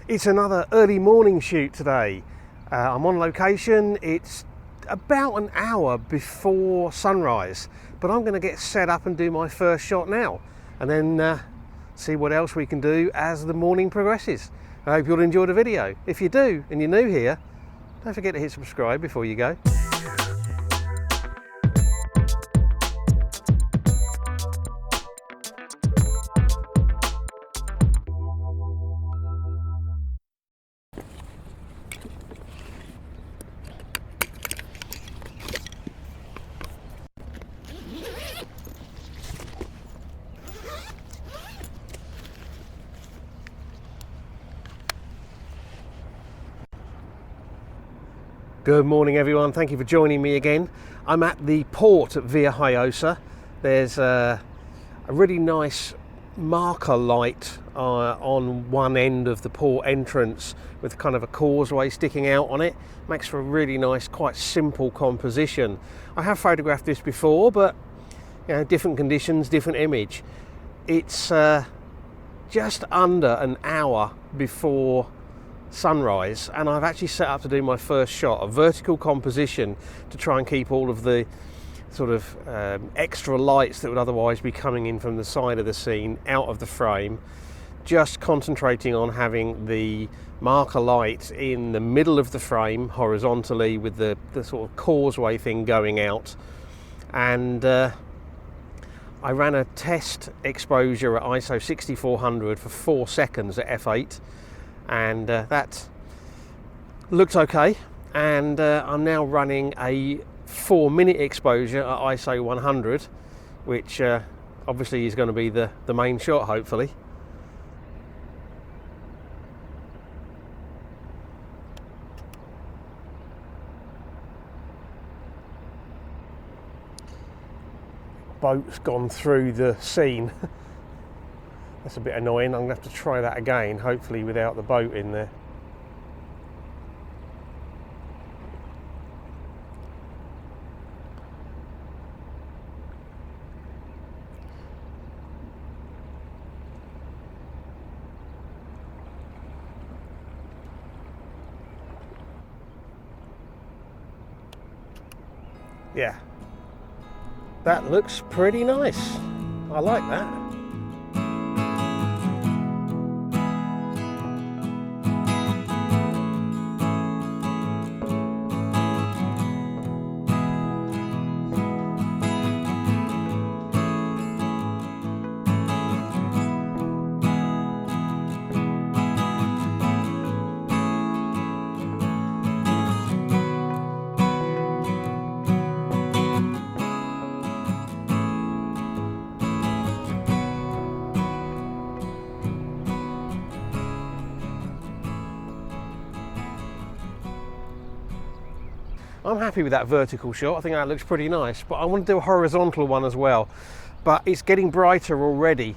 It's another early morning shoot today. I'm on location. It's about an hour before sunrise, but I'm going to get set up and do my first shot now, and then see what else we can do as the morning progresses. I hope you'll enjoy the video. If you do and you're new here, don't forget to hit subscribe before you go. Good morning everyone, thank you for joining me again. I'm at the port at Via Hyosa. There's a really nice marker light on one end of the port entrance with kind of a causeway sticking out on it. Makes for a really nice, quite simple composition. I have photographed this before, but you know, different conditions, different image. It's just under an hour before sunrise, and I've actually set up to do my first shot, a vertical composition, to try and keep all of the sort of extra lights that would otherwise be coming in from the side of the scene out of the frame. Just concentrating on having the marker light in the middle of the frame horizontally with the sort of causeway thing going out. And I ran a test exposure at ISO 6400 for 4 seconds at f8, and that looked okay. And I'm now running a 4-minute exposure at ISO 100, which obviously is going to be the main shot, hopefully. Boat's gone through the scene. That's a bit annoying. I'm going to have to try that again, hopefully without the boat in there. Yeah, that looks pretty nice. I like that. I'm happy with that vertical shot. I think that looks pretty nice, but I want to do a horizontal one as well. But it's getting brighter already.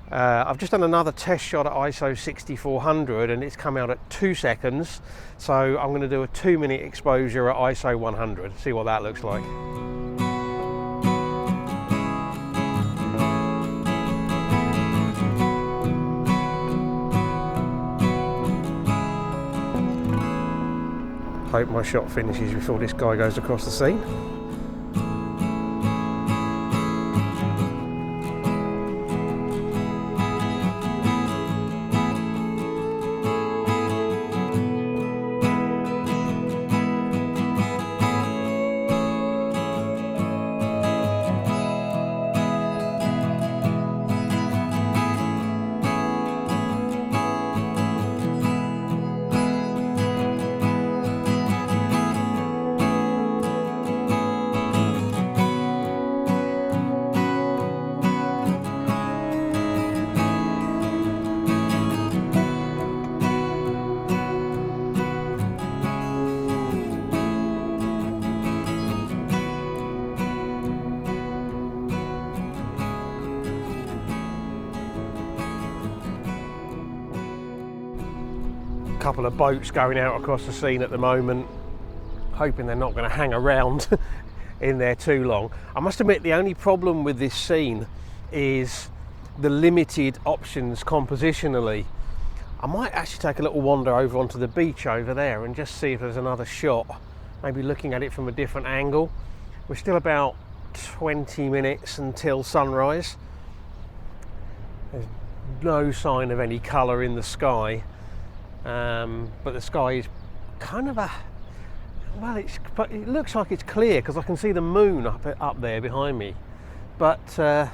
I've just done another test shot at ISO 6400 and it's come out at 2 seconds. So I'm going to do a 2-minute exposure at ISO 100, see what that looks like. Hope my shot finishes before this guy goes across the scene. Couple of boats going out across the scene at the moment, hoping they're not going to hang around in there too long. I must admit, the only problem with this scene is the limited options compositionally. I might actually take a little wander over onto the beach over there and just see if there's another shot, maybe looking at it from a different angle. We're still about 20 minutes until sunrise. There's no sign of any colour in the sky, but the sky is kind of it looks like it's clear because I can see the moon up there behind me, but it's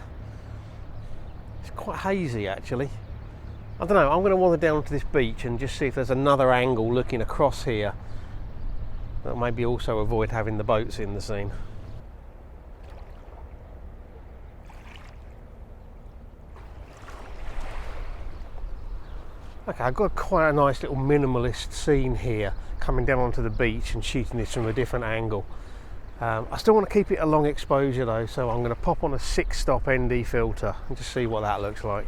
quite hazy actually. I don't know, I'm going to wander down to this beach and just see if there's another angle looking across here that maybe also avoid having the boats in the scene. Okay, I've got quite a nice little minimalist scene here, coming down onto the beach and shooting this from a different angle. I still want to keep it a long exposure though, so I'm going to pop on a 6-stop ND filter and just see what that looks like.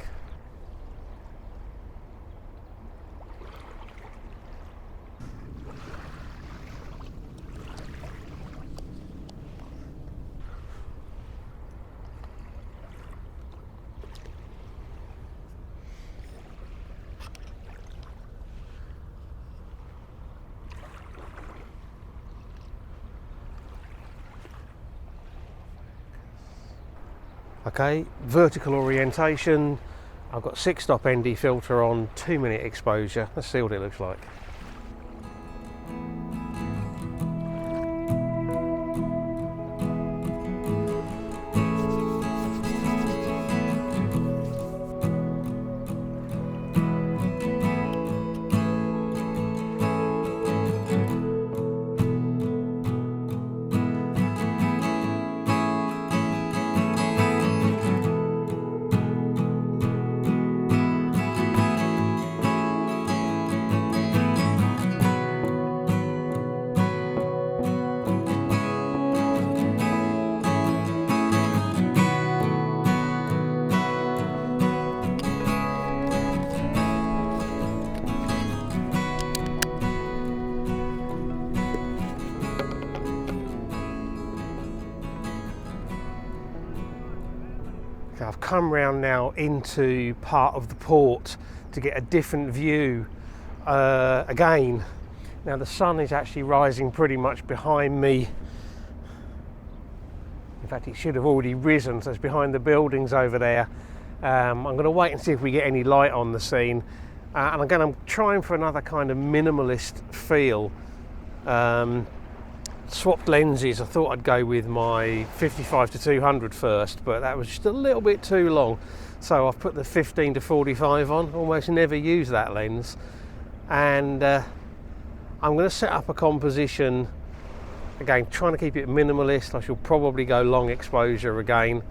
Okay, vertical orientation. I've got 6-stop ND filter on, 2-minute exposure. Let's see what it looks like. I've come round now into part of the port to get a different view again. Now the sun is actually rising pretty much behind me. In fact, it should have already risen, so it's behind the buildings over there. I'm going to wait and see if we get any light on the scene. And again, I'm trying for another kind of minimalist feel. Swapped lenses. I thought I'd go with my 55-200 first, but that was just a little bit too long, so I've put the 15-45 on. Almost never use that lens, and I'm going to set up a composition again, trying to keep it minimalist. I shall probably go long exposure again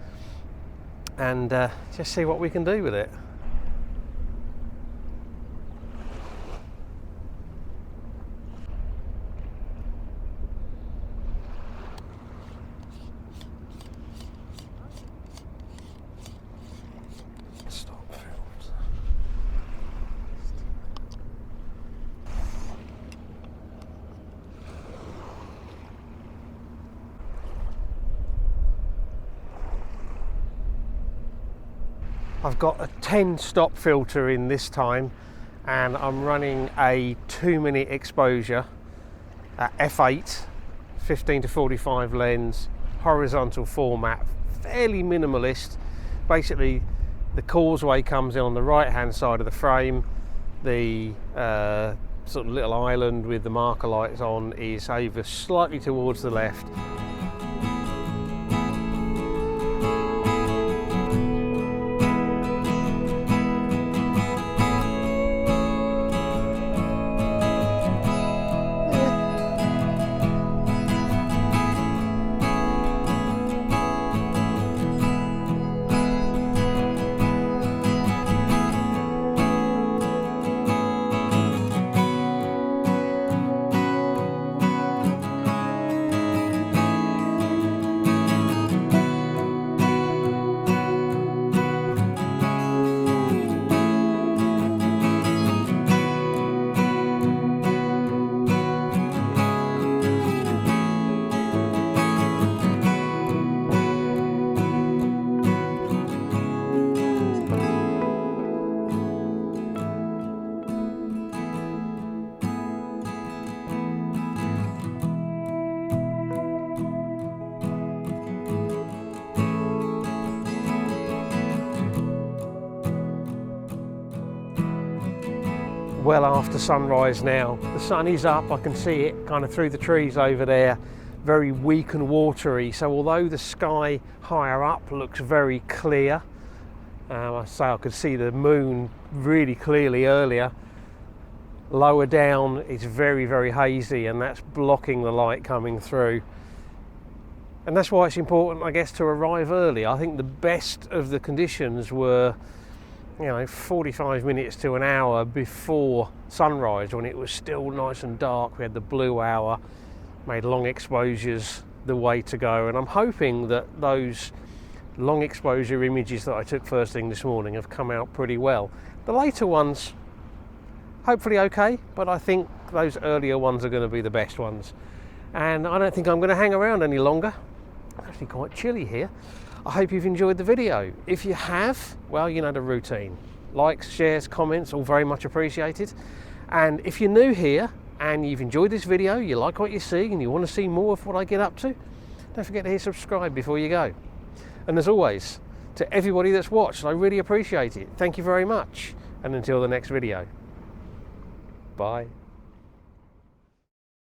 and just see what we can do with it. I've got a 10-stop filter in this time, and I'm running a 2-minute exposure at f8, 15-45 lens, horizontal format, fairly minimalist. Basically, the causeway comes in on the right-hand side of the frame. The sort of little island with the marker lights on is over slightly towards the left. well after sunrise now. The sun is up, I can see it kind of through the trees over there, very weak and watery. So although the sky higher up looks very clear, I say I could see the moon really clearly earlier, lower down it's very, very hazy, and that's blocking the light coming through. And that's why it's important, I guess, to arrive early. I think the best of the conditions were, 45 minutes to an hour before sunrise, when it was still nice and dark. We had the blue hour, made long exposures the way to go, and I'm hoping that those long exposure images that I took first thing this morning have come out pretty well. The later ones hopefully okay, but I think those earlier ones are going to be the best ones. And I don't think I'm going to hang around any longer. It's actually quite chilly here. I hope you've enjoyed the video. If you have, well, you know the routine. Likes, shares, comments, all very much appreciated. And if you're new here and you've enjoyed this video, you like what you see and you want to see more of what I get up to, don't forget to hit subscribe before you go. And as always, to everybody that's watched, I really appreciate it. Thank you very much. And until the next video, bye.